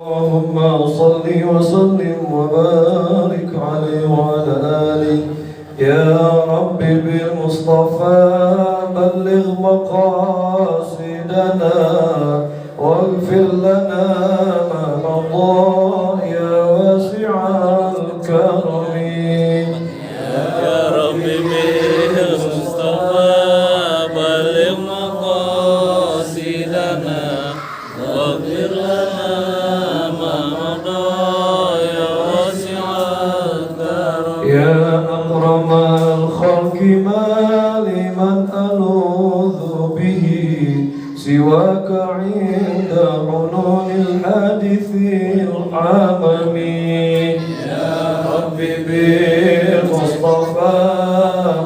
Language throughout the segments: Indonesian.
اللهم صل وسلم وبارك عليه وعلى آله يا رب بالمصطفى بلغ مقاصدنا واغفر لنا ما مضى يا واسع الكرم يا رب بالمصطفى بلغ مقاصدنا واغفر لنا ما مضى يا واسع الكرم يا أكرم الخلق ما لمن ألوذ به سواك عند حنون الحادث العمم يا رب بالمصطفى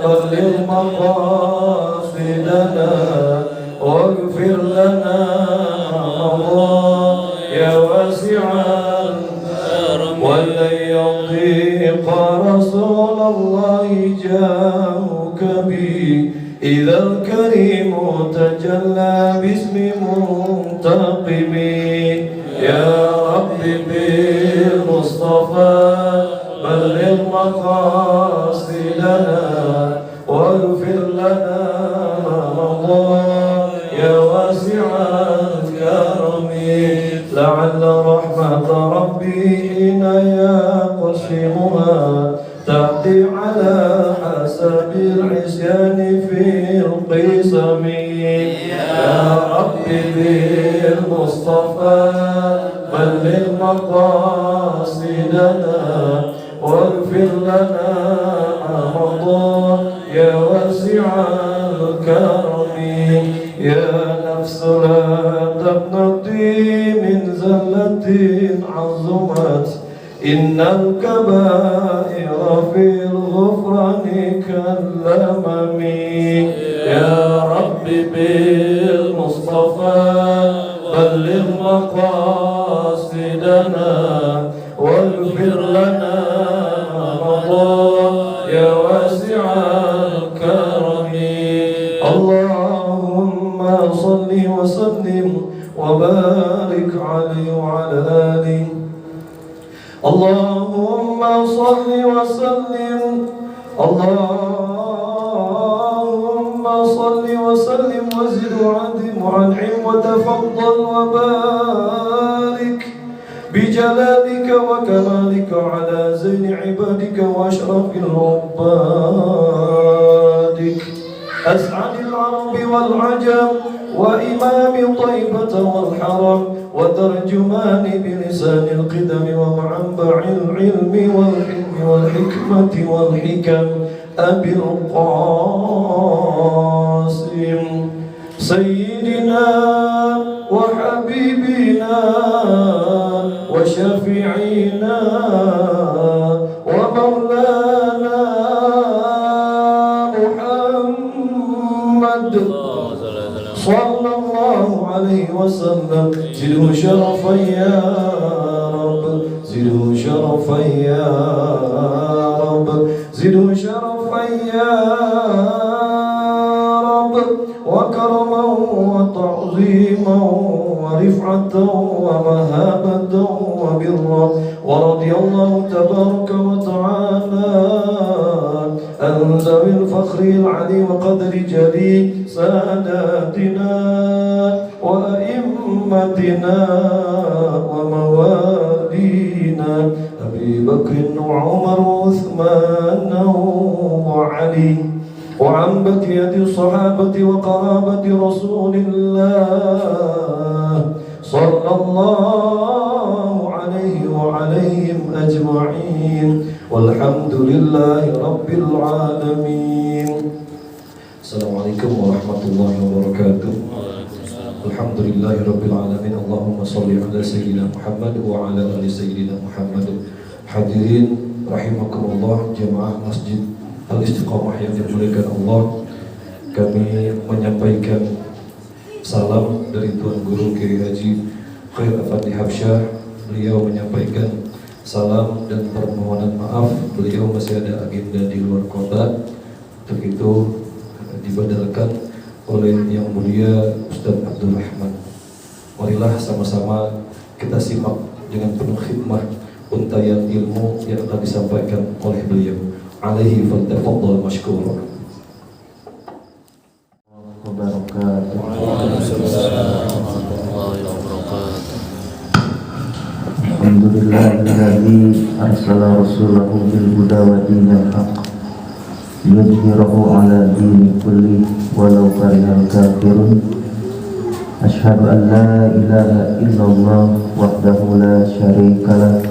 بلغ مقاصدنا واغفر لنا الله يا واسع الكرم ولن يضيق رسول الله جاءك بي إذا الكريم تجلى باسم منتقم يا رب بالمصطفى بلغ مقاصدنا واغفر لنا ما مضى يا واسع الكرم لعل رحمة ربي حين يقسمها تأتي على حسب العصيان في القسم يا رب بالمصطفى بلغ مقاصدنا واغفر لنا ما مضى يا واسع الكرم يا نفس لا تقنطي من زلة عظمت إن الكبائر في الغفران كالأمم يا رب بالمصطفى بلغ مقاصدنا واغفر لنا ما مضى يا واسع الكرم اللهم صل وسلم وبارك عليه وعلى آله اللهم صل وسلم اللهم صل وسلم وزد وعظم وانعم وتفضل وبارك بجلالك وكمالك على زين عبادك واشرف عبادك أسعد العرب والعجم وإمام طيبة والحرم وترجمان بلسان القدم ومعنبع العلم والحلم والحكمة والحكم أبي القاسم سيدنا وحبيبنا وشفيعنا ومولانا محمد صلى الله عليه وسلم زده شرفا يا رب زده شرفا يا رب زده شرفا يا رب وكرما وتعظيما ورفعة ومهابة وبرا ورضي الله تبارك وتعالى عن ذوي الفخر العلي وقدر جليل ساداتنا وأئمتنا وموالينا أبي بكر وعمر وعثمان وعلي وعن بقية الصحابة وقرابة رسول الله صلى الله عليه وعليهم أجمعين والحمد لله رب العالمين. Assalamualaikum warahmatullahi wabarakatuh. Alhamdulillahi rabbil alamin. Allahumma salli ala sayyidina Muhammad wa ala ali sayyidina Muhammad. Hadirin rahimakumullah jemaah Masjid Al-Istiqamah yang dimuliakan Allah, kami menyampaikan salam dari Tuan Guru Kiai Haji Khair Afandi Habsyah. Beliau menyampaikan salam dan permohonan maaf, beliau masih ada agenda di luar kota. Untuk itu dibadalkan oleh Yang Mulia Ustadz Abdul Rahman. Marilah sama-sama kita simak dengan penuh khidmah untayan ilmu yang akan disampaikan oleh beliau. Alaihi faltafadhal mashkura. Alhamdulillahilladzi arsala rasulahu bil huda wa dinil haqq liyudhhirahu ala dini kulli walau karihal kafirun. Asyhadu an la ilaha illallah wahdahu la syarikalah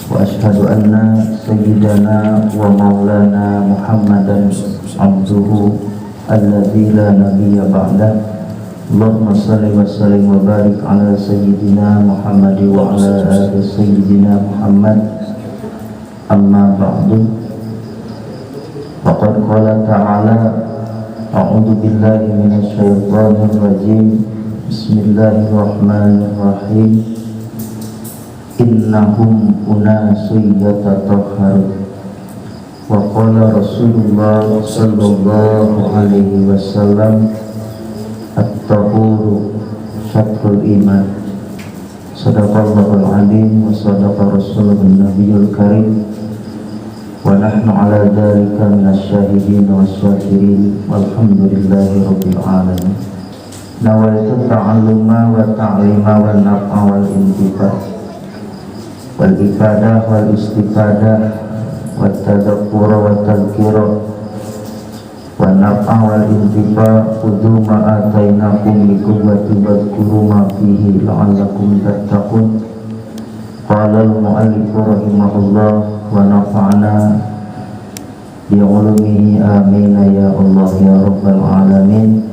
wa asyhadu anna sayyidana wa maulana Muhammadan abduhu alladzi la nabiyya ba'dah. Allahumma salli wa sallim wa barik ala sayyidina Muhammad wa ala ali sayyidina Muhammad. Amma ba'du. Faqad qala ta'ala a'udzu billahi minasy syaithanir rajim. Bismillahirrahmanirrahim. Innahum unasun yatatahharun. Wa qala Rasulullah sallallahu alaihi wasallam, at-tahuru syatrul iman. Sadaqallahul alim wa sadaqa rasulun nabiyul karim. Wa nahnu ala dhalika minasyahidin wasyakirin walhamdulillahi rabbil alamin. Nawaitu ta'alluma wa ta'lima wa naf'a wal intifa wal ifadah wal istifadah wa tadakkura wa tadhkira wa naf'a wal intifa khudhu ma atainakum bi quwwatin wadhkuru ma fihi la'allakum tattaqun. Qala al-mu'allif rahimahullah wa nafa'ana bi 'ulumihi amin ya Allah ya rabbal alamin.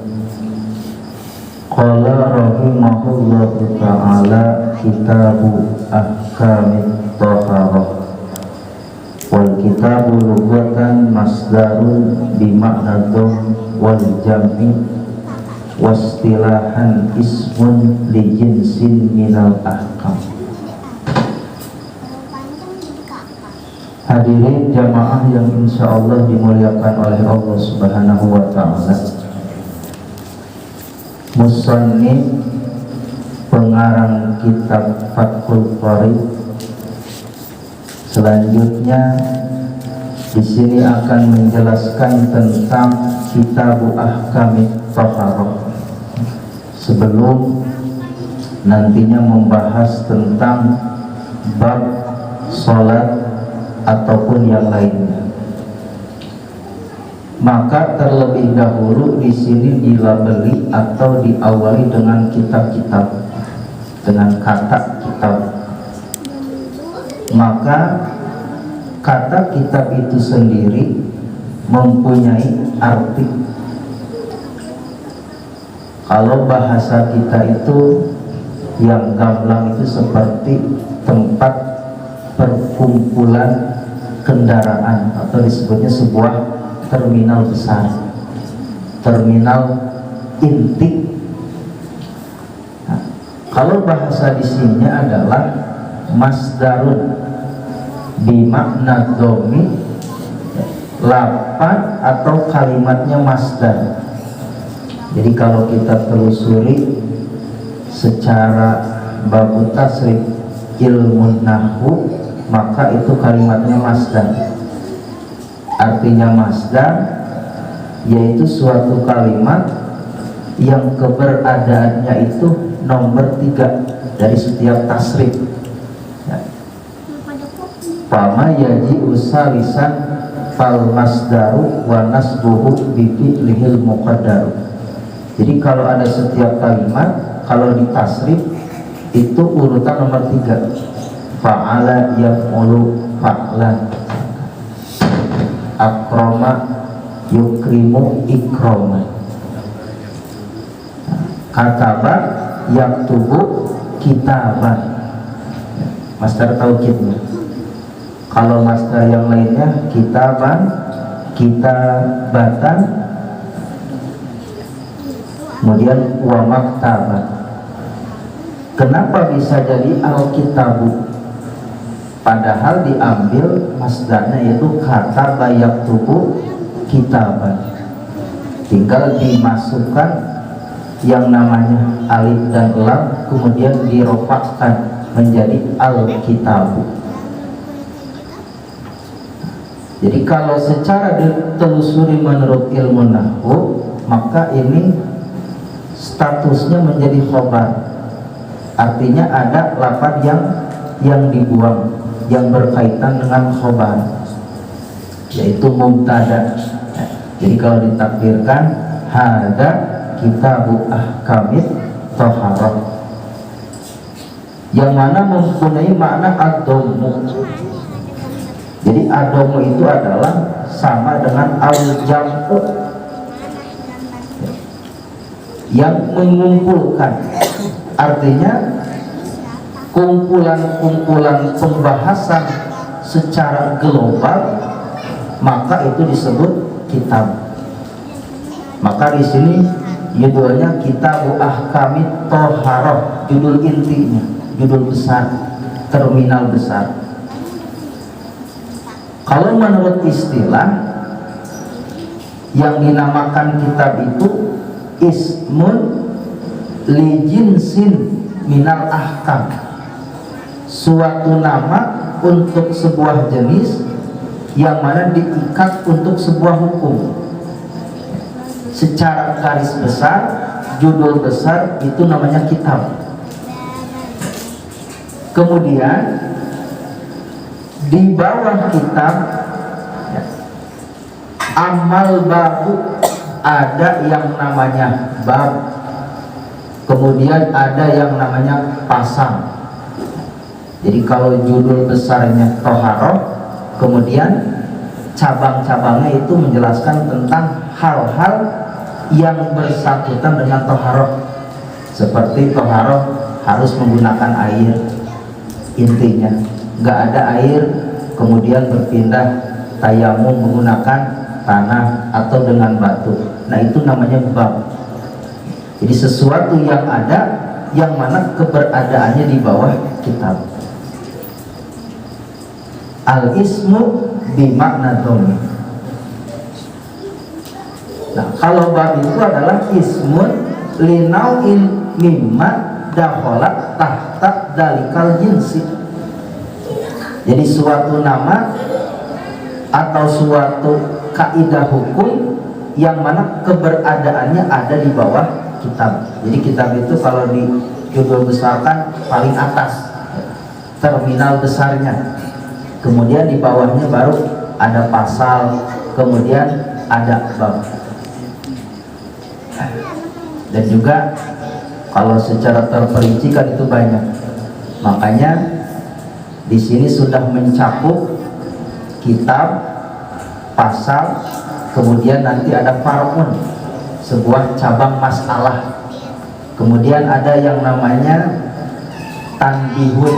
Qala rahimahullahu ta'ala kitabu ahkamit taharah. Wal kitabu lughatan masdarun bimakna dham wal jam'i wastilahan ismun li jinsin minal ahkam. Hadirin jamaah yang insyaallah dimuliakan oleh Allah Subhanahu wa ta'ala. Musannif pengarang kitab Fathul Qorib selanjutnya di sini akan menjelaskan tentang Kitabu Ahkamit Taharah sebelum nantinya membahas tentang bab salat ataupun yang lainnya. Maka terlebih dahulu di sini dilabeli atau diawali dengan kitab-kitab, dengan kata kitab. Maka kata kitab itu sendiri mempunyai arti. Kalau bahasa kita itu yang gamblang itu seperti tempat perkumpulan kendaraan atau disebutnya sebuah terminal besar, terminal inti. Nah, kalau bahasa di sini adalah masdarun bimakna dhomi, lafaz atau kalimatnya masdar. Jadi kalau kita telusuri secara babu tasrif ilmu nahwu, maka itu kalimatnya masdar. Artinya masdar yaitu suatu kalimat yang keberadaannya itu nomor 3 dari setiap tasrif. Fama yaji usalisan fal masdaru wa nasbuhu bi fi'lihil muqaddaru. Jadi kalau ada setiap kalimat, kalau ditasrif itu urutan nomor 3. Fa'ala yaf'ulu fa'lan, akroma yukrimu ikroma, kataba yaktubu kitaban. Masdar taukidnya. Kalau masdar yang lainnya kitaban, kitabatan, kemudian wa maktaban. Kenapa bisa jadi al-kitabu? Padahal diambil masdarnya yaitu kata bayak tubuh kitaban, tinggal dimasukkan yang namanya alif dan lam, kemudian dirofakkan menjadi Alkitab. Jadi kalau secara ditelusuri menurut ilmu nahwu, maka ini statusnya menjadi khobar. Artinya ada lafaz yang dibuang yang berkaitan dengan khobar, yaitu mubtada. Jadi kalau ditakdirkan hada kitabu ahkamit thaharah, yang mana mempunyai makna ad-dhammu. Jadi ad-dhammu itu adalah sama dengan al-jam'u, yang mengumpulkan. Artinya kumpulan-kumpulan pembahasan secara global, maka itu disebut kitab. Maka di sini judulnya Kitabu Ahkamit Thaharah, judul intinya, judul besar, terminal besar. Kalau menurut istilah, yang dinamakan kitab itu ismun li jinsin minal ahkam, suatu nama untuk sebuah jenis yang mana diikat untuk sebuah hukum. Secara garis besar, judul besar itu namanya kitab. Kemudian di bawah kitab, amal babu, ada yang namanya bab, kemudian ada yang namanya pasal. Jadi kalau judul besarnya Toharoh, kemudian cabang-cabangnya itu menjelaskan tentang hal-hal yang bersangkutan dengan Toharoh. Seperti Toharoh harus menggunakan air, intinya nggak ada air kemudian berpindah tayamum menggunakan tanah atau dengan batu. Nah itu namanya bab. Jadi sesuatu yang ada, yang mana keberadaannya di bawah kitab. Al-ismu bimakna dhammi. Nah kalau bab itu adalah ismun linau'in mimma dakhalat tahta dalikal jinsi. Jadi suatu nama atau suatu kaidah hukum yang mana keberadaannya ada di bawah kitab. Jadi kitab itu kalau di judul besarkan paling atas, terminal besarnya. Kemudian di bawahnya baru ada pasal, kemudian ada bab. Dan juga kalau secara terperinci kan itu banyak. Makanya di sini sudah mencakup kitab, pasal, kemudian nanti ada far'un, sebuah cabang masalah. Kemudian ada yang namanya tanbihun,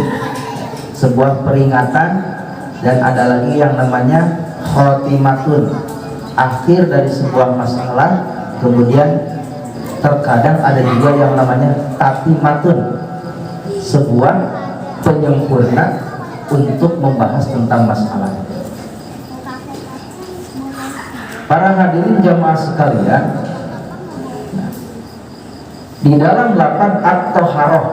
sebuah peringatan, dan ada lagi yang namanya khotimatun, akhir dari sebuah masalah. Kemudian terkadang ada juga yang namanya tatimatun, sebuah penyempurna untuk membahas tentang masalah. Para hadirin jamaah sekalian, di dalam lafaz at-thaharah,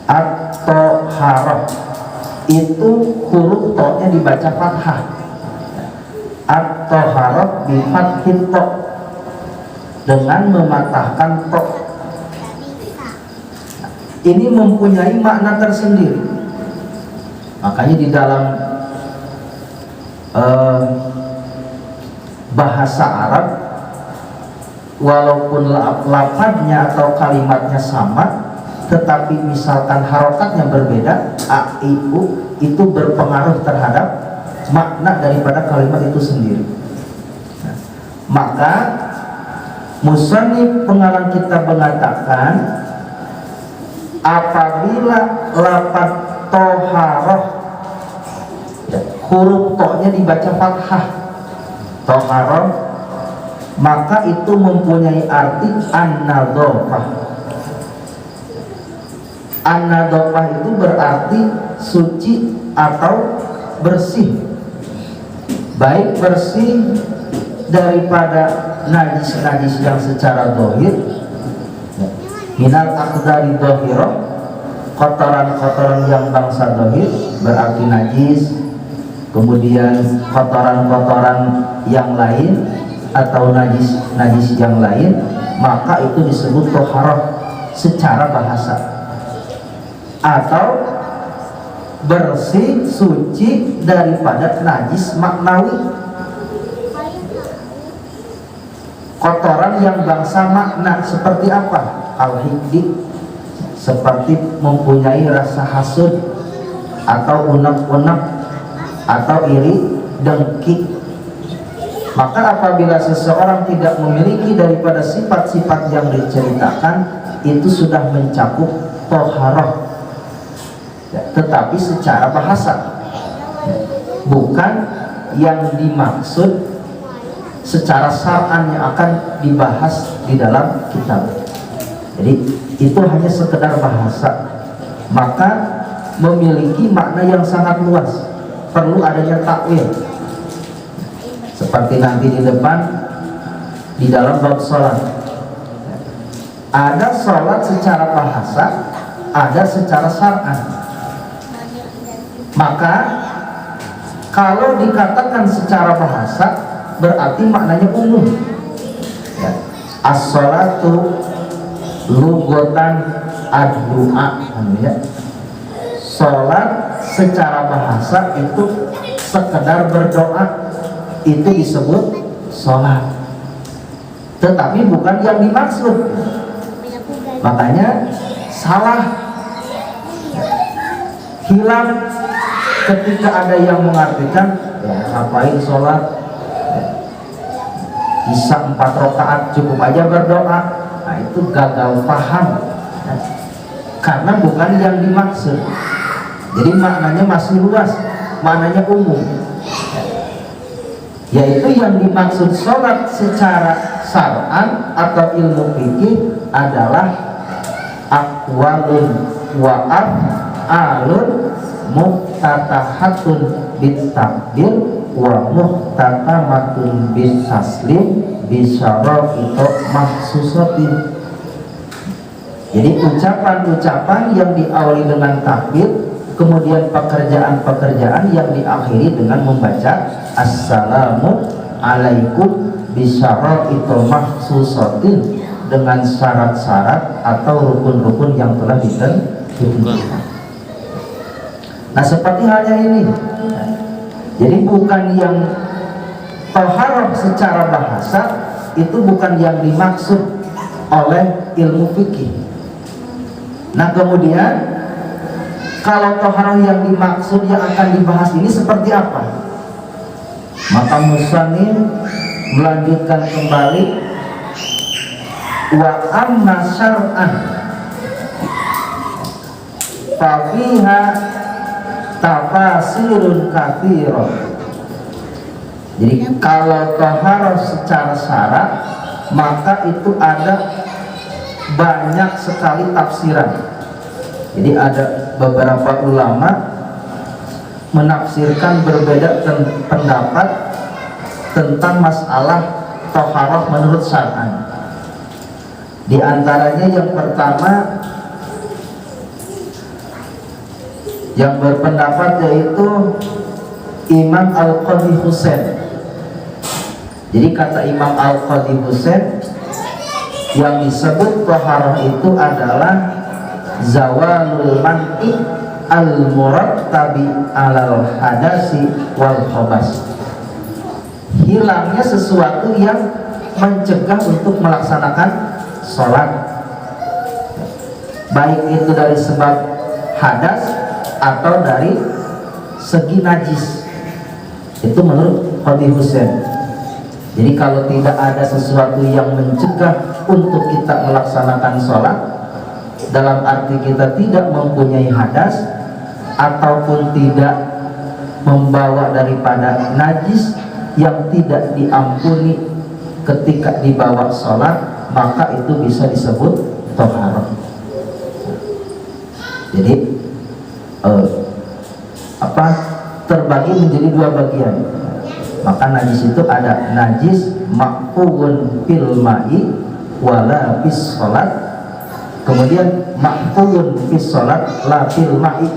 at-thaharah itu huruf to-nya dibaca fathah. At-thaharah bi fathil to, dengan mematahkan to. Ini mempunyai makna tersendiri. Makanya di dalam bahasa Arab, walaupun lafadznya atau kalimatnya sama, tetapi misalkan harokatnya berbeda, a, i, u, itu berpengaruh terhadap makna daripada kalimat itu sendiri. Nah, maka musannif pengarang kitab mengatakan, apabila lafaz toharoh, huruf to-nya dibaca fathah, toharoh, maka itu mempunyai arti an-nadhofah. An-nadhofah itu berarti suci atau bersih, baik bersih daripada najis-najis yang secara zahir, minal aqdari dhahirah, kotoran-kotoran yang bangsa dohir berarti najis, kemudian kotoran-kotoran yang lain atau najis yang lain, maka itu disebut toharoh secara bahasa, atau bersih suci daripada najis maknawi, kotoran yang bangsa makna seperti apa? Al-hikdi, seperti mempunyai rasa hasud atau unek-unek atau iri, dengki. Maka apabila seseorang tidak memiliki daripada sifat-sifat yang diceritakan, itu sudah mencakup toharoh, tetapi secara bahasa, bukan yang dimaksud secara syar'an yang akan dibahas di dalam kitab. Jadi itu hanya sekedar bahasa, maka memiliki makna yang sangat luas, perlu adanya takwil. Seperti nanti di depan di dalam bab sholat, ada sholat secara bahasa, ada secara syar'an. Maka kalau dikatakan secara bahasa berarti maknanya umum, ya. As-sholatu lugotan ad-du'a, ya. Sholat secara bahasa itu sekedar berdoa, itu disebut sholat, tetapi bukan yang dimaksud. Makanya salah, hilang ketika ada yang mengartikan, ya ngapain sholat, bisa 4 rakaat cukup aja berdoa. Nah itu gagal paham, ya. Karena bukan yang dimaksud. Jadi maknanya masih luas, maknanya umum, ya. Yaitu yang dimaksud sholat secara syar'an atau ilmu fikih adalah aqwalun wa af'alun muhtatahatun bitakbir wa muhtatamatun bisaslim bisyara'ito mahsusatin. Jadi ucapan-ucapan yang diawali dengan takbir, kemudian pekerjaan-pekerjaan yang diakhiri dengan membaca assalamu alaikum bisyara'ito mahsusatin, dengan syarat-syarat atau rukun-rukun yang telah ditentukan. Nah seperti halnya ini, jadi bukan yang toharoh secara bahasa, itu bukan yang dimaksud oleh ilmu fikih. Nah kemudian kalau toharoh yang dimaksud yang akan dibahas ini seperti apa? Maka musannif melanjutkan kembali, wa amma syar'an fafiha tafasirun katsirah. Jadi kalau taharah secara syarak, maka itu ada banyak sekali tafsiran. Jadi ada beberapa ulama menafsirkan berbeda pendapat tentang masalah taharah menurut syar'an. Di antaranya yang pertama yang berpendapat yaitu Imam Al-Qadhi Husain. Jadi kata Imam Al-Qadhi Husain, yang disebut taharah itu adalah zawalul man'i al-murattabi alal hadasi wal khabas, hilangnya sesuatu yang mencegah untuk melaksanakan sholat, baik itu dari sebab hadas atau dari segi najis. Itu menurut Qadhi Husain. Jadi kalau tidak ada sesuatu yang mencegah untuk kita melaksanakan sholat, dalam arti kita tidak mempunyai hadas ataupun tidak membawa daripada najis yang tidak diampuni ketika dibawa sholat, maka itu bisa disebut taharah. Jadi terbagi menjadi 2 bagian. Maka najis itu ada najis ma'fuun fil ma'i wala bis sholat, kemudian mahfuzun fis shalat la fil ma'i.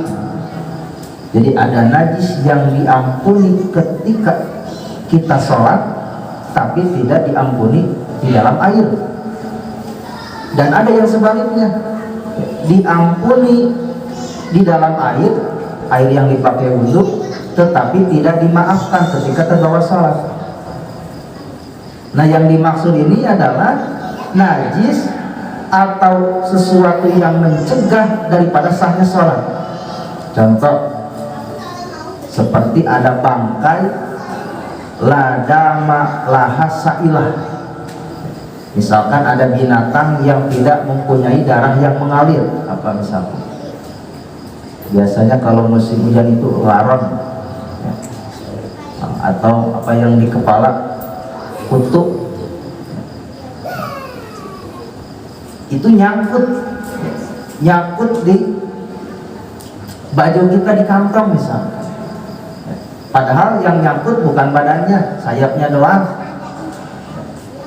Jadi ada najis yang diampuni ketika kita sholat tapi tidak diampuni di dalam air. Dan ada yang sebaliknya, diampuni di dalam air yang dipakai wudhu, tetapi tidak dimaafkan ketika terbawa sholat. Nah, yang dimaksud ini adalah najis atau sesuatu yang mencegah daripada sahnya sholat. Contoh seperti ada bangkai ladama lahasailah. Misalkan ada binatang yang tidak mempunyai darah yang mengalir, apa misalnya? Biasanya kalau musim hujan itu laron, ya. Atau apa yang di kepala kutu, itu nyangkut di baju kita di kantong misalnya. Padahal yang nyangkut bukan badannya, sayapnya doang,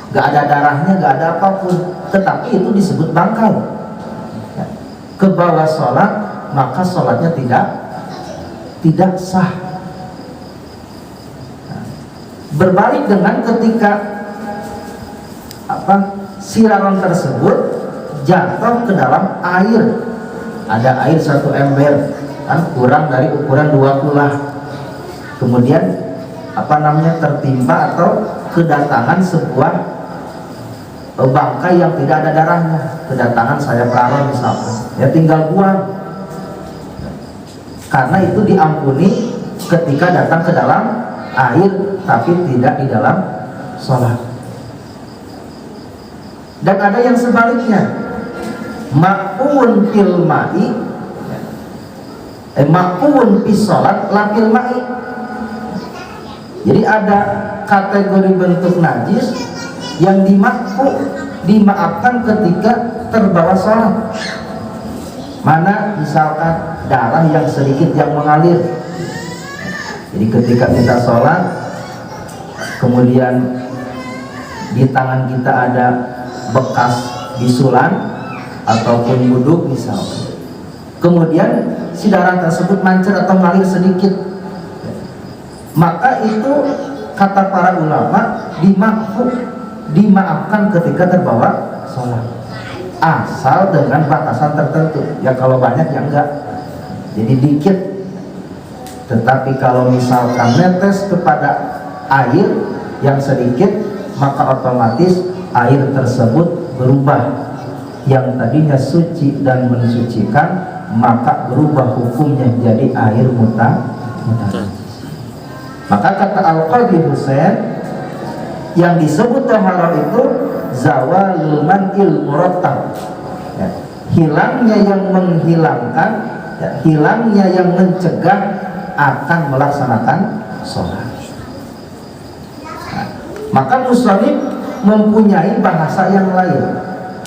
gak ada darahnya, gak ada apapun, tetapi itu disebut bangkai. Ke bawah sholat, maka sholatnya tidak sah. Berbalik dengan ketika siraman tersebut jatuh ke dalam air. Ada air 1 ember, kan kurang dari ukuran 2 kulah. Kemudian tertimpa atau kedatangan sebuah bangkai yang tidak ada darahnya, kedatangan sayap laron misalnya, ya tinggal buang. Karena itu diampuni ketika datang ke dalam air, tapi tidak di dalam sholat. Dan ada yang sebaliknya, ma'un fil ma'i, ma'un fis sholat la fil ma'i. Jadi ada kategori bentuk najis yang dimaafkan ketika terbawa sholat. Mana misalkan darah yang sedikit yang mengalir. Jadi ketika kita sholat, kemudian di tangan kita ada bekas bisulan ataupun wudhu misalkan, kemudian si darah tersebut mancer atau mengalir sedikit, maka itu kata para ulama dimaafkan ketika terbawa sholat, asal dengan batasan tertentu. Ya kalau banyak ya enggak, jadi dikit. Tetapi kalau misalkan netes kepada air yang sedikit, maka otomatis air tersebut berubah. Yang tadinya suci dan mensucikan, maka berubah hukumnya jadi air muta. Maka kata Al-Qadhi Husain, yang disebut taharah itu zawalul man'il murattab, ya, hilangnya yang menghilangkan, ya, hilangnya yang mencegah akan melaksanakan sholat. Nah, maka muslim mempunyai bahasa yang lain,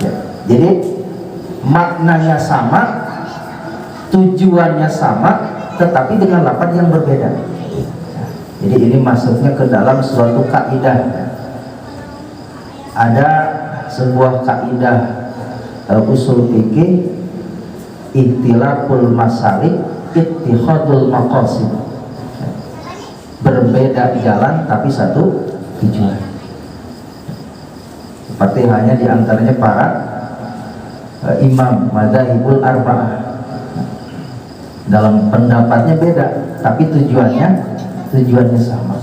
ya. Jadi maknanya sama, tujuannya sama, tetapi dengan lafaz yang berbeda. Jadi ini masuknya ke dalam suatu kaidah. Ada sebuah kaidah usul fikih, ihtilaful masalik ittihadul maqasid. Berbeda jalan tapi satu tujuan. Seperti hanya diantaranya para imam madzhabul arba'ah. Dalam pendapatnya beda, tapi tujuannya sama.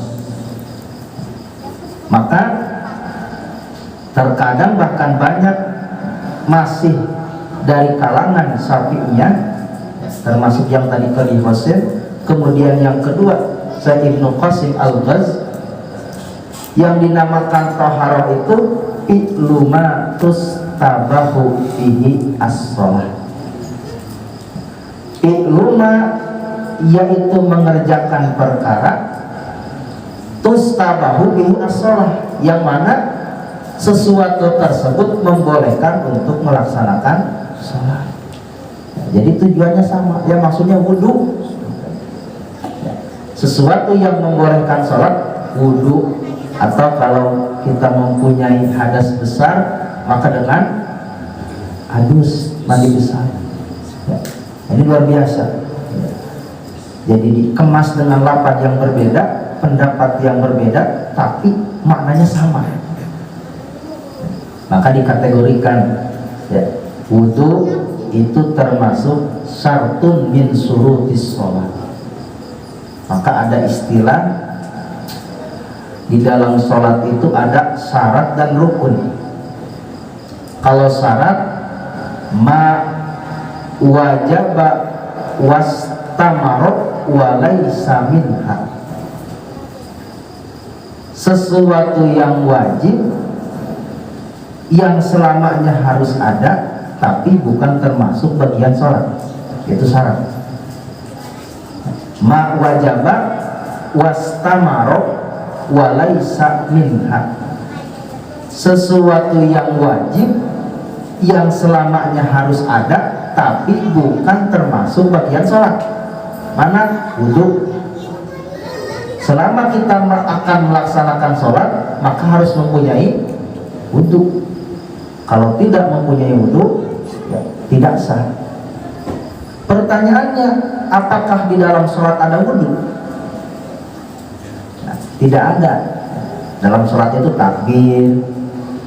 Maka terkadang bahkan banyak masih dari kalangan Syafi'iyah, termasuk yang tadi Qadhi Husain, kemudian yang kedua Syekh Ibnu Qasim Al-Ghaz, yang dinamakan taharah itu fi'luma tustabahu fihi as-shalah. Fi'luma yaitu mengerjakan perkara tustabahu bihi as-shalah, yang mana sesuatu tersebut membolehkan untuk melaksanakan sholat. Jadi tujuannya sama, ya maksudnya wudhu. Sesuatu yang membolehkan sholat, wudhu, atau kalau kita mempunyai hadas besar, maka dengan adus mandi besar. Ya, ini luar biasa. Ya. Jadi dikemas dengan lafaz yang berbeda, pendapat yang berbeda, tapi maknanya sama. Maka dikategorikan, ya, wudu itu termasuk syartun min syurutis sholat. Maka ada istilah di dalam sholat itu ada syarat dan rukun. Kalau syarat ma wajaba wastamarot walaysa minha, sesuatu yang wajib yang selamanya harus ada tapi bukan termasuk bagian sholat, itu syarat. Ma wajaba wastamarot walaysa minha, sesuatu yang wajib yang selamanya harus ada tapi bukan termasuk bagian sholat. Mana? Wudu. Selama kita akan melaksanakan sholat maka harus mempunyai wudu. Kalau tidak mempunyai wudu, ya, tidak sah. Pertanyaannya, apakah di dalam sholat ada wudu? Nah, tidak ada. Dalam sholat itu takbir,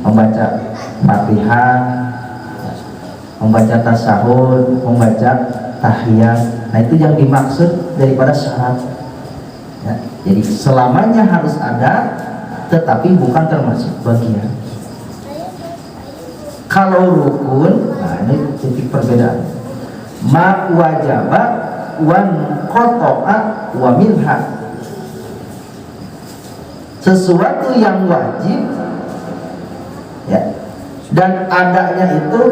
membaca Fatihah, membaca tasyahud, membaca tahiyat. Nah, itu yang dimaksud daripada syarat. Ya, jadi selamanya harus ada, tetapi bukan termasuk bagian. Kalau rukun, nah ini titik perbedaan. Ma wajaba wan qata'a wa minha, sesuatu yang wajib, ya, dan adanya itu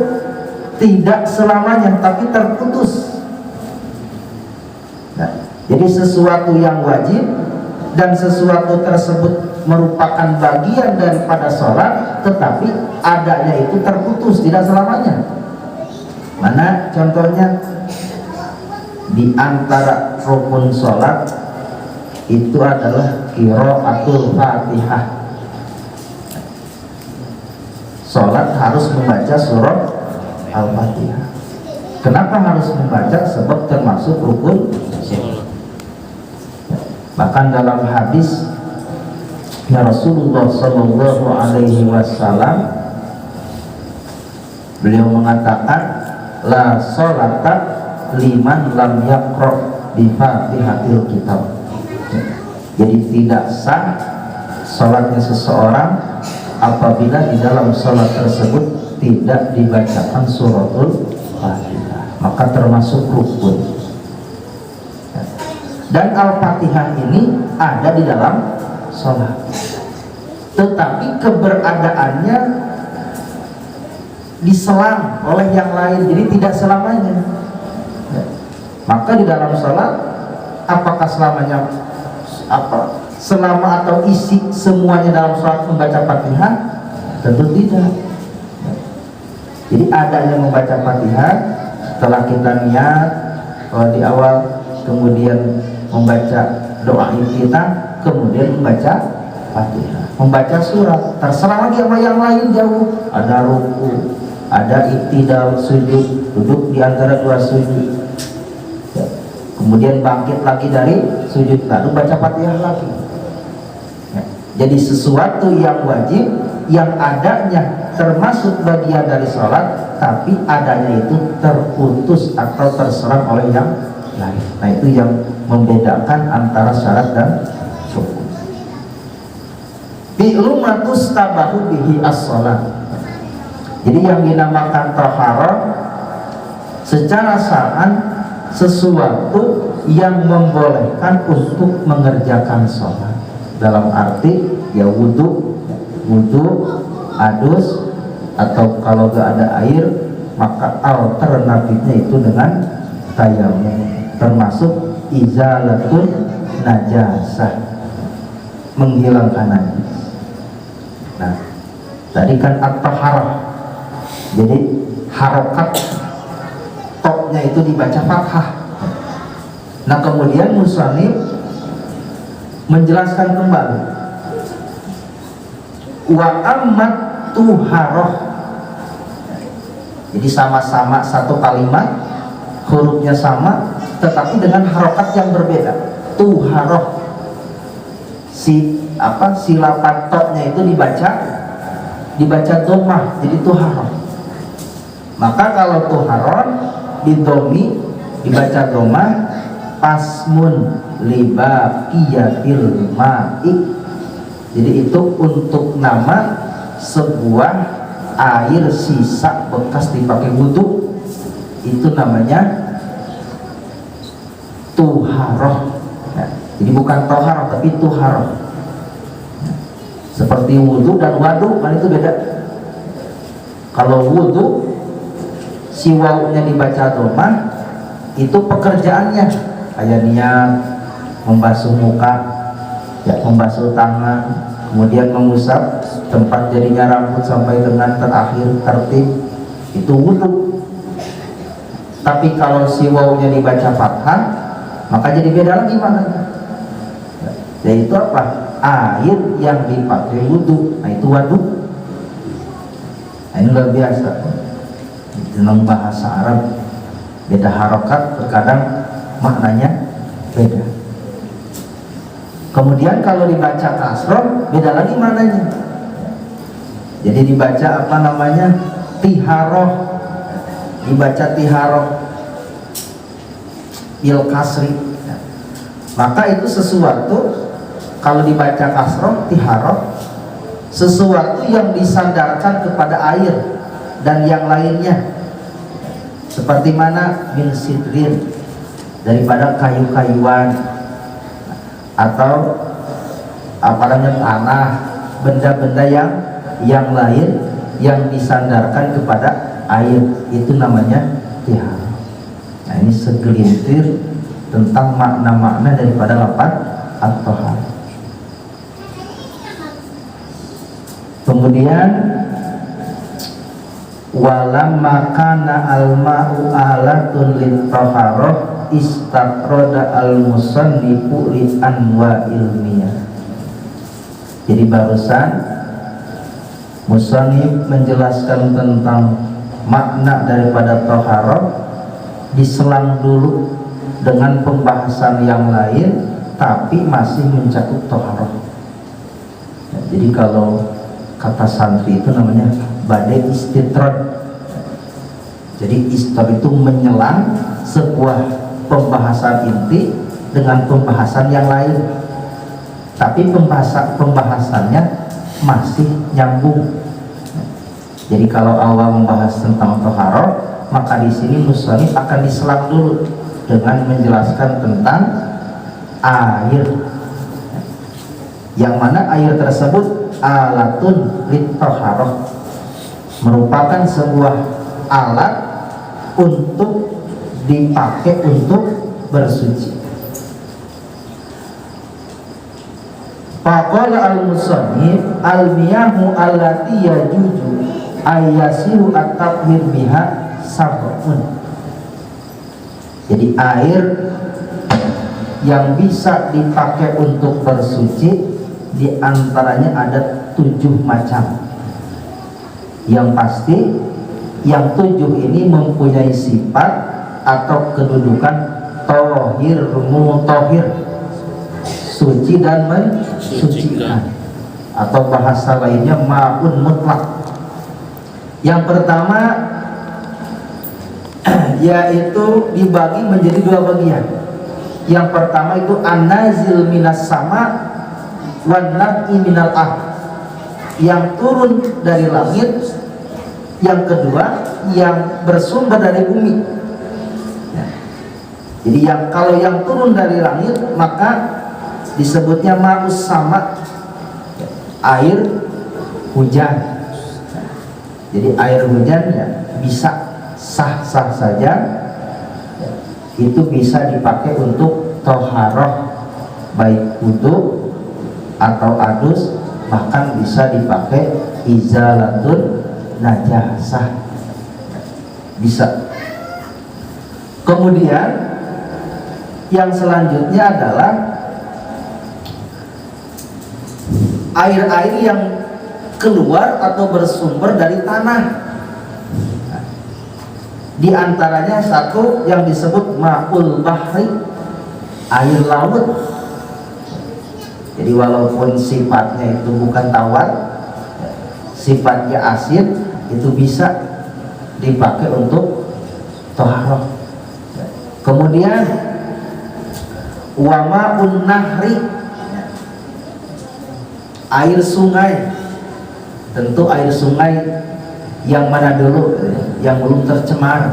tidak selamanya tapi terputus. Nah, jadi sesuatu yang wajib dan sesuatu tersebut merupakan bagian daripada sholat, tetapi adanya itu terputus, tidak selamanya. Mana contohnya? Di antara rukun sholat itu adalah qiraatul Fatihah. Sholat harus membaca surat Al-Fatihah. Kenapa harus membaca? Sebab termasuk rukun sholat. Bahkan dalam hadis ya Rasulullah Sallallahu Alaihi Wasallam, beliau mengatakan la sholata liman lam yaqra bi Fatihatil Kitab. Jadi tidak sah sholatnya seseorang apabila di dalam sholat tersebut tidak dibacakan suratul Fatihah, maka termasuk rukun. Dan Al-Fatihah ini ada di dalam sholat, tetapi keberadaannya diselang oleh yang lain, jadi tidak selamanya. Maka di dalam sholat, apakah selamanya selama atau isi semuanya dalam sholat membaca Fatihah? Tentu tidak. Jadi adanya membaca Fatihah setelah kita niat kalau di awal, kemudian membaca doa kita, kemudian membaca Fatihah, membaca surat. Terserah lagi sama yang lain jauh. Ada ruku, ada iktidal, sujud, duduk di antara dua sujud, ya. Kemudian bangkit lagi dari sujud, lalu baca Fatihah lagi, ya. Jadi sesuatu yang wajib, yang adanya termasuk bagian dari sholat, tapi adanya itu terputus atau terserang oleh yang lain. Nah, itu yang membedakan antara syarat dan rukun. Fi'lu matustabahu bihi as-shalah. Jadi yang dinamakan taharah secara syar'an sesuatu yang membolehkan untuk mengerjakan sholat. Dalam arti ya wudu, adus, atau kalau gak ada air maka alternatifnya itu dengan tayamum, termasuk izalatul najasah, menghilangkan najis. Nah, tadi kan at-taharah, jadi harokat topnya itu dibaca fathah. Nah, kemudian musannif menjelaskan kembali wa ammat tuharah. Jadi sama-sama satu kalimat, hurufnya sama tetapi dengan harokat yang berbeda. Tuharoh, si lapan toknya itu dibaca dhammah, jadi tuharoh. Maka kalau tuharon didomi dibaca dhammah, pasmun libaqiyatil ma'i. Jadi itu untuk nama sebuah air sisa bekas dipakai wudhu, itu namanya tuharoh. Nah, jadi bukan toharoh tapi tuharoh. Seperti wudhu dan wadu kan itu beda. Kalau wudhu si wawunya dibaca dhammah, itu pekerjaannya kayak niat membasuh muka, ya, membasuh tangan, kemudian mengusap tempat jadinya rambut sampai dengan terakhir tertib, itu wudhu. Tapi kalau si wawunya dibaca fathah, maka jadi beda lagi maknanya. Yaitu apa? Air yang dipakai wudhu, nah itu wadu. Nah, ini luar biasa. Dalam bahasa Arab beda harokat, terkadang maknanya beda. Kemudian kalau dibaca kasroh beda lagi maknanya. Jadi dibaca apa namanya? Tiharoh, dibaca tiharoh bil kasri. Maka itu sesuatu, kalau dibaca kasroh tiharoh, sesuatu yang disandarkan kepada air dan yang lainnya. Seperti mana? Min sidrin, daripada kayu-kayuan, atau apa namanya, tanah, benda-benda yang lain yang disandarkan kepada air, itu namanya tiharoh. Nah, ini segelintir tentang makna-makna daripada lafaz at-thaharah. Kemudian walamma kana al-ma'u alatun lit-thaharah istaqrada al-musannifu li anwa ilmiyah. Jadi barusan musannif menjelaskan tentang makna daripada thaharah, diselang dulu dengan pembahasan yang lain tapi masih mencakup thaharah. Ya, jadi kalau kata santri itu namanya badai istitrad. Jadi istar itu menyelang sebuah pembahasan inti dengan pembahasan yang lain, tapi pembahasannya masih nyambung. Jadi kalau awal membahas tentang thaharah, maka di sini musannif akan diselang dulu dengan menjelaskan tentang air, yang mana air tersebut alatun lit-thaharah, merupakan sebuah alat untuk dipakai untuk bersuci. Faqala al-musannif al-miyahu allati yajuju ayyasiru at-tatmir biha sab'un. Jadi air yang bisa dipakai untuk bersuci di antaranya ada 7 macam. Yang pasti yang 7 ini mempunyai sifat atau kedudukan tohir mutahhir, suci dan mensucikan, atau bahasa lainnya ma'un mutlak. Yang pertama yaitu dibagi menjadi 2 bagian. Yang pertama itu an-nazil minas sama wan nabi minal ard, yang turun dari langit. Yang kedua yang bersumber dari bumi. Ya. Jadi kalau yang turun dari langit maka disebutnya ma'us sama, air hujan. Ya. Jadi air hujan ya bisa sah-sah saja, ya, itu bisa dipakai untuk thaharah, baik wudu atau adus, bahkan bisa dipakai izalatul najasah, bisa. Kemudian yang selanjutnya adalah air-air yang keluar atau bersumber dari tanah. Di antaranya satu yang disebut ma'ul bahri, air laut. Jadi walaupun sifatnya itu bukan tawar, sifatnya asin, itu bisa dipakai untuk toharoh. Kemudian wama'un nahri, air sungai. Tentu air sungai yang mana dulu, yang belum tercemar,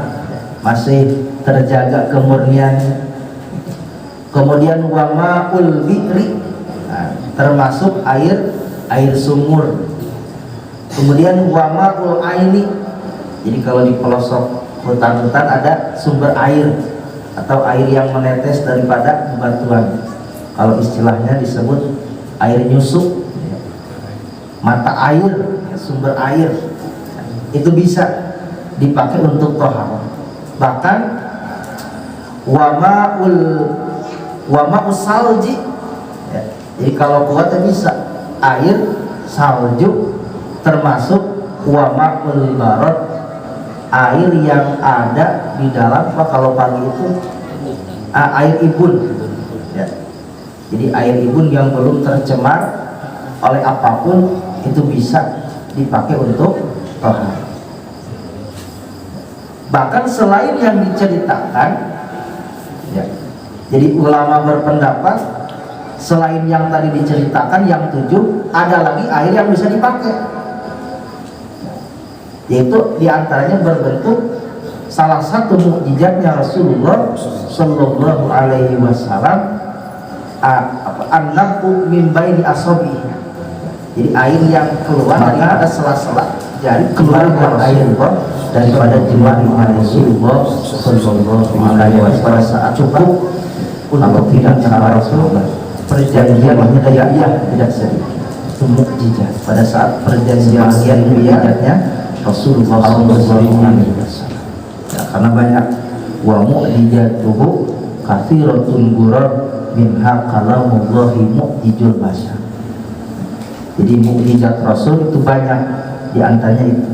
masih terjaga kemurniannya. Kemudian wama'ul bi'ri, termasuk air sumur. Kemudian wama'ul aini, jadi kalau di pelosok hutan-hutan ada sumber air atau air yang menetes daripada batuan. Kalau istilahnya disebut air nyusuk, mata air, sumber air, itu bisa dipakai untuk toharoh. Bahkan wama'us salji, ya. Jadi kalau kuatnya bisa air salju, termasuk wama'ul barad, air yang ada di dalam kalau pagi itu air ibun, ya. Jadi air ibun yang belum tercemar oleh apapun itu bisa dipakai untuk toharoh. Bahkan selain yang diceritakan, ya, jadi ulama berpendapat selain yang tadi diceritakan yang 7, ada lagi air yang bisa dipakai, yaitu diantaranya berbentuk salah satu mukjizatnya Rasulullah Shallallahu Alaihi Wasallam, an-nabu min baini asabihi. Jadi air yang keluar daripada sela-sela jari, keluar air daripada jemari Rasulullah Sallallahu Alaihi Wasallam saat cukup untuk tidak salah Rasulullah. Perjanjian hidayah tidak sedikit, itu mukjizat. Pada saat perjanjian hidayahnya Rasulullah Sallallahu Alaihi Wasallam, ya, karena banyak wa mu'jizatuhu katsiratun gurab minha kalamullahi mu'jizul basyar. Jadi mukjizat Rasul itu banyak, diantaranya itu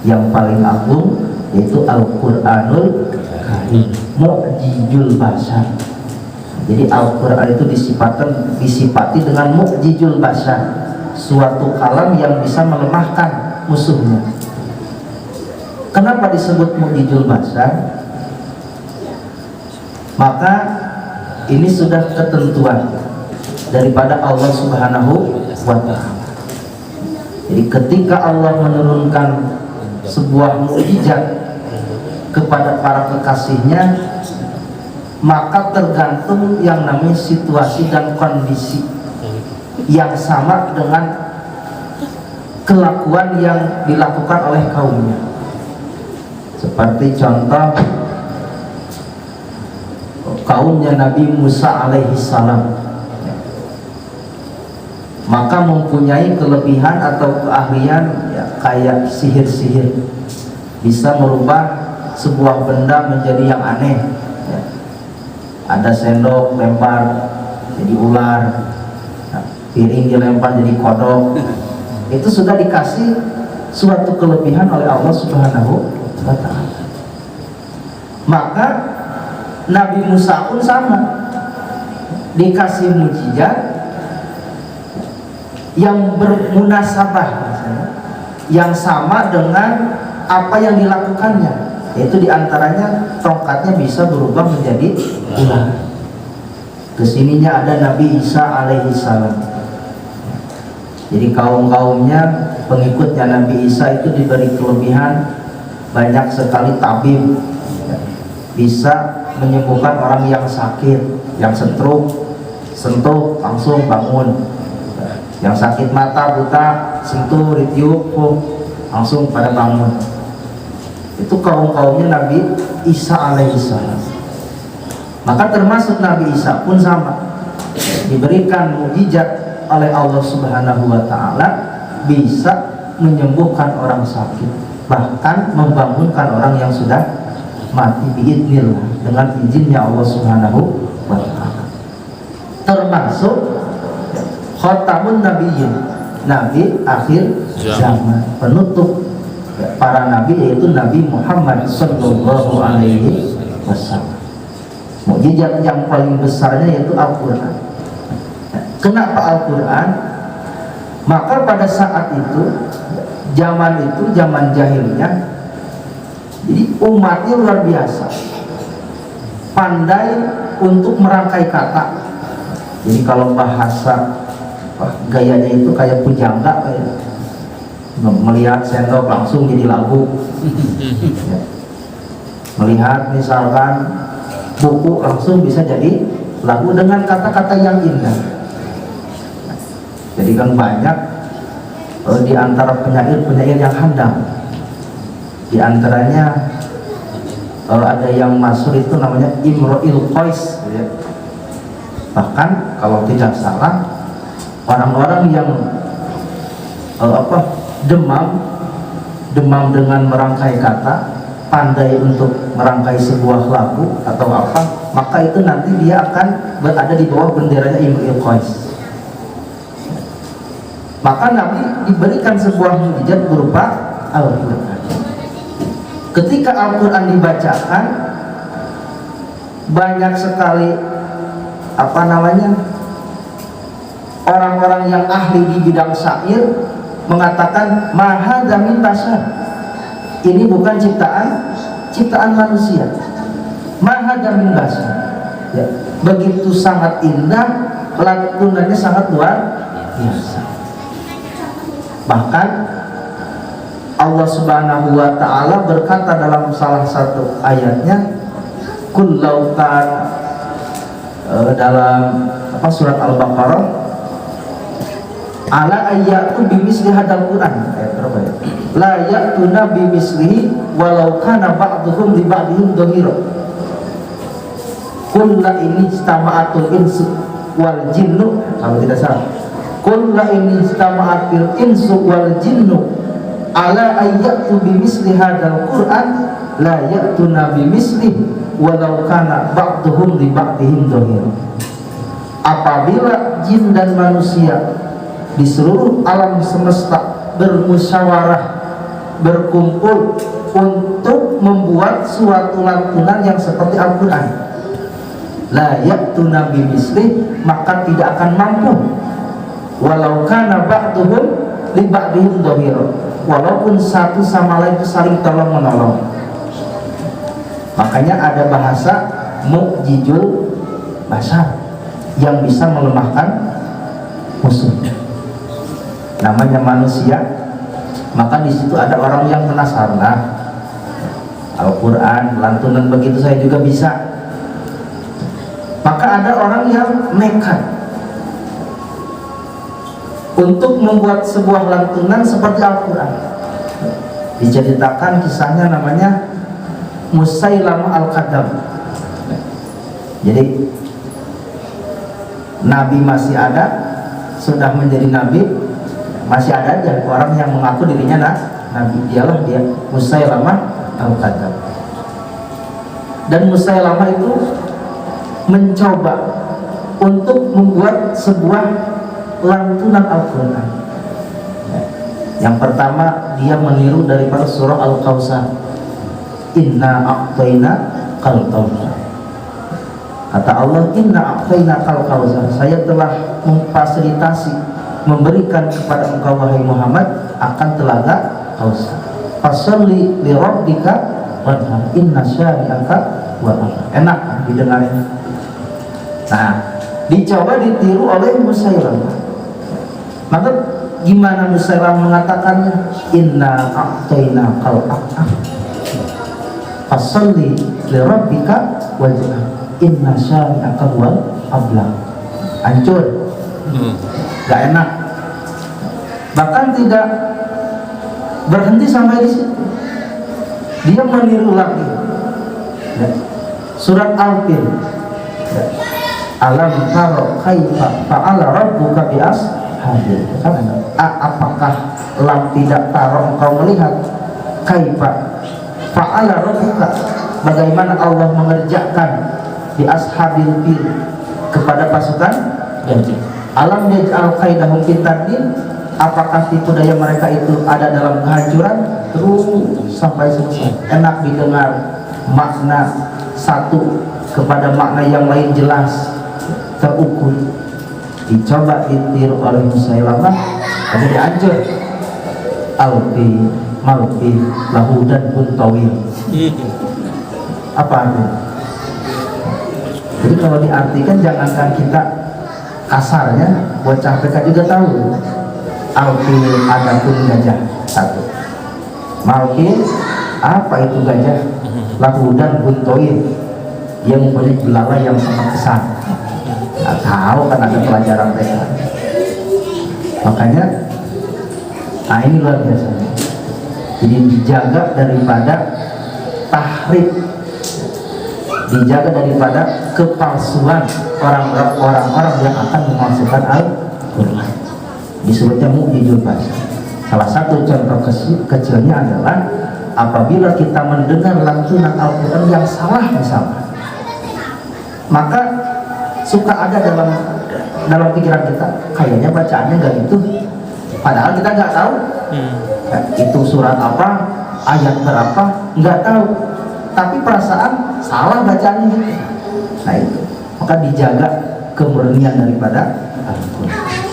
yang paling agung yaitu Al-Quranul Karim, mu'jizul basyar. Jadi Al-Quran itu disifati dengan mu'jizul basyar, suatu kalam yang bisa melemahkan musuhnya. Kenapa disebut mu'jizul basyar? Maka ini sudah ketentuan daripada Allah Subhanahu wa ta'ala. Jadi ketika Allah menurunkan sebuah mukjizat kepada para kekasihnya, maka tergantung yang namanya situasi dan kondisi yang sama dengan kelakuan yang dilakukan oleh kaumnya. Seperti contoh kaumnya Nabi Musa alaihi salam, maka mempunyai kelebihan atau keahlian, ya, kayak sihir-sihir, bisa merubah sebuah benda menjadi yang aneh, ya. Ada sendok lempar jadi ular, nah, piring dilempar jadi kodok. Itu sudah dikasih suatu kelebihan oleh Allah Subhanahu wa ta'ala. Maka Nabi Musa pun sama, dikasih mukjizat yang bermunasabah, yang sama dengan apa yang dilakukannya, yaitu diantaranya tongkatnya bisa berubah menjadi ular. Kesininya ada Nabi Isa alaihi salam. Jadi kaum-kaumnya, pengikutnya Nabi Isa itu diberi kelebihan banyak sekali tabib, bisa menyembuhkan orang yang sakit, yang stroke, sentuh langsung bangun. Yang sakit mata buta, sentuh ditiup langsung pada bangun. Itu kaum-kaumnya Nabi Isa alaihissalam. Maka termasuk Nabi Isa pun sama, diberikan mukjizat oleh Allah Subhanahu wa ta'ala, bisa menyembuhkan orang sakit, bahkan membangunkan orang yang sudah mati biidznillah, dengan izinnya Allah Subhanahu wa ta'ala. Termasuk khatamun nabiyyin, nabi akhir zaman, penutup para nabi, yaitu Nabi Muhammad Sallallahu Alaihi Wasallam. Mukjizat yang paling besarnya yaitu Al-Quran. Kenapa Al-Quran? Maka pada saat itu, zaman jahiliyah, jadi umatnya luar biasa, pandai untuk merangkai kata. Jadi kalau bahasa gayanya itu kayak pujangga, kayak melihat sendok langsung jadi lagu. Ya. Melihat misalkan buku langsung bisa jadi lagu dengan kata-kata yang indah. Jadi kan banyak di antara penyair-penyair yang handal. Di antaranya ada yang masyhur itu namanya Imro'il Qais, ya. Bahkan kalau tidak salah, orang-orang yang demam dengan merangkai kata, pandai untuk merangkai sebuah lagu atau apa, maka itu nanti dia akan berada di bawah benderanya Imro'il Qais. Maka Nabi diberikan sebuah mukjizat berupa Al-Quran. Ketika Al-Quran dibacakan, banyak sekali orang-orang yang ahli di bidang syair mengatakan mahadza min bashar, ini bukan ciptaan manusia. Mahadza min bashar, ya, begitu sangat indah, lantunannya sangat luar biasa. Bahkan Allah Subhanahu wa ta'ala berkata dalam salah satu ayatnya, kullau kan, dalam surat Al-Baqarah, ala ayyatu bimisli hadal Quran, ayat berapa ya? La ya'tuna bimislihi walau kana ba'duhum li ba'dihim dhahira. Qul la in istama'atul insu wal jinnu, kalau tidak salah, qul la in istama'atil insu wal jinnu ala ayyatu bimisli hadal Quran la ya'tuna bimislihi walau kana ba'duhum li ba'dihim dhahira. Apabila jin dan manusia di seluruh alam semesta bermusyawarah, berkumpul untuk membuat suatu lantunan yang seperti Al-Quran, la ya'tuna bimislihi, maka tidak akan mampu, walau kana ba'duhum li ba'dihim dhahira, walaupun satu sama lain itu saling tolong menolong. Makanya ada bahasa mukjizul bashar yang bisa melemahkan musuhnya, namanya manusia. Maka di situ ada orang yang penasaran, Al-Quran, lantunan begitu saya juga bisa. Maka ada orang yang nekat untuk membuat sebuah lantunan seperti Al-Quran. Diceritakan kisahnya, namanya Musailamah Al-Kadzdzab. Jadi Nabi masih ada, sudah menjadi Nabi, masih ada aja orang yang mengaku dirinya Nabi. Dialah dia, Musailamah Al-Kadzdzab. Dan Musailamah itu mencoba untuk membuat sebuah lantunan Al-Quran. Yang pertama, dia meniru daripada surah Al-Kautsar, inna a'tayna kal kautsar. Kata Allah, inna a'tayna kal kautsar, saya telah memfasilitasi, memberikan kepada engkau wahai Muhammad akan telaga Kautsar. Fasholli li rabbika wanhar, inna syani'aka wa abtar. Enak didengarnya. Nah, dicoba ditiru oleh Musailamah. Maka gimana Musailamah mengatakannya? Inna a'tayna kal kautsar, fasholli li rabbika wanhar, inna syani'aka wal abtar. Hancur, gak enak. Bahkan tidak berhenti sampai di situ, dia meniru lagi. Ya. Surat Al-Fil, ya. Alam taro kaifa fa'ala rabbuka bi ashabil. Apakah lam tidak taro, engkau melihat kaifa fa'ala rabbuka, bagaimana Allah mengerjakan di ashabil fil kepada pasukan gajah. Alam yaj'al kaidahum fitadin, apakah tipu daya mereka itu ada dalam kehancuran terus sampai selesai. Enak didengar makna satu kepada makna yang lain jelas terukur. Dicoba ditiru oleh Musailamah, ada diancur alfi malfi lahu dan buntawil. Apa artinya? Jadi kalau diartikan jangankan kita kasarnya, bocah TK juga tahu. Alfi adapun gajah satu. Malfi apa itu gajah? Lahu dan buntawil, dia mempunyai belalai yang sangat besar. Nggak tahu kan ada pelajaran TK. Makanya, nah ini luar biasa. Jadi dijaga daripada tahrif, dijaga daripada kepalsuan orang-orang yang akan memasukkan Al-Quran. Disebutnya mu'jizul basar. Salah satu contoh kecilnya adalah apabila kita mendengar lantunan Al-Quran yang salah misalnya, maka suka ada dalam pikiran kita, kayaknya bacaannya nggak gitu, padahal kita nggak tahu itu surat apa, ayat berapa, nggak tahu, tapi perasaan salah bacaannya gitu. Nah itu, maka dijaga kemurnian daripada Al-Quran.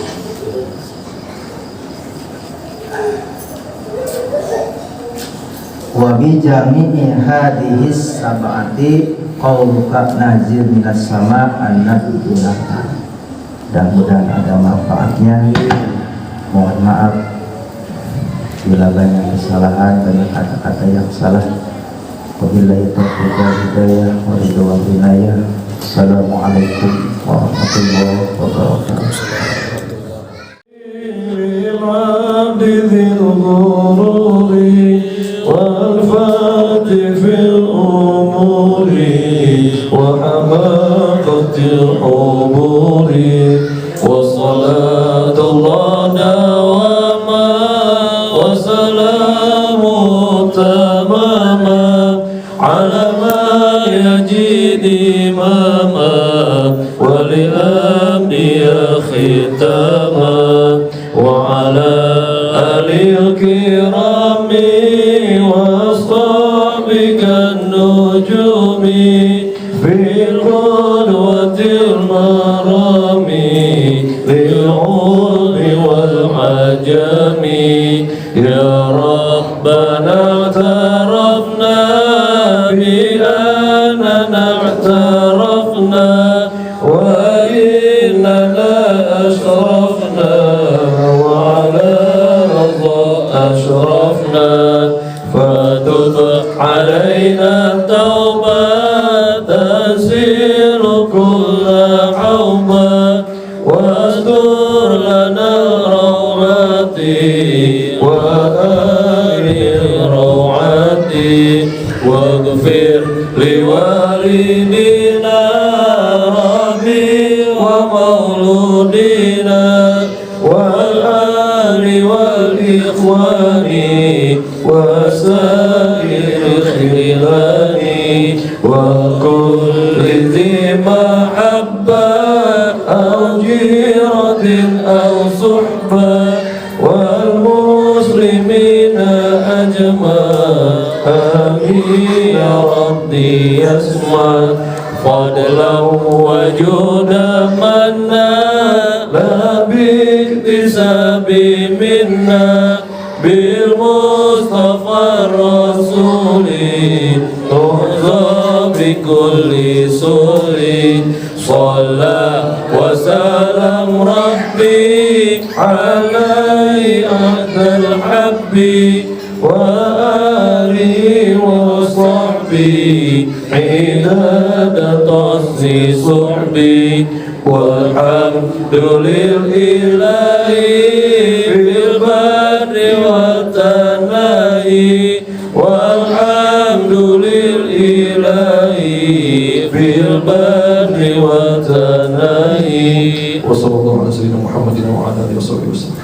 Wa bi jami'i hadhis sab'ati qauluka nazil minas sama an-nabiyunaka. Dan mudah ada manfaatnya. Mohon maaf bila banyak kesalahan, banyak kata-kata yang salah. Wabillahi taufiq wal hidayah wa ridwan winayah. Assalamualaikum warahmatullahi wabarakatuh. والفاتح في الأمور وحماقة الحبور وصلاة الله دواما وسلام تماما على ما يجد إماما ولأمني ختاما وعلى آل الكرام وأصحابك النجوم في القدوة المرام للعلم والعجم يا ربنا اعترفنا بأننا اعترفنا وإننا أشرفنا وعلى رضا أشرفنا فتب علينا التوبة تسير كل حوبة واستر لنا الروعات وآل الروعات واغفر لوالدينا ربي ومولودينا والآل والإخوان وسائر الخلان وكل ذي محبة أو جيرة أو صحبة والمسلمين أجمع آمين يا ربي يسمع فضلا وجودا منا لا باكتساب منا بالمصطفى الرسول تحظى بكل سور صلى وسلم ربي عليه أهدى الحب وآله وصحبه عداد طز صحبي والحمد لله بالبر والتناهي والحمد لله بالبر والتناهي وصلى الله على سيدنا محمد وعلى آله وصحبه وسلم.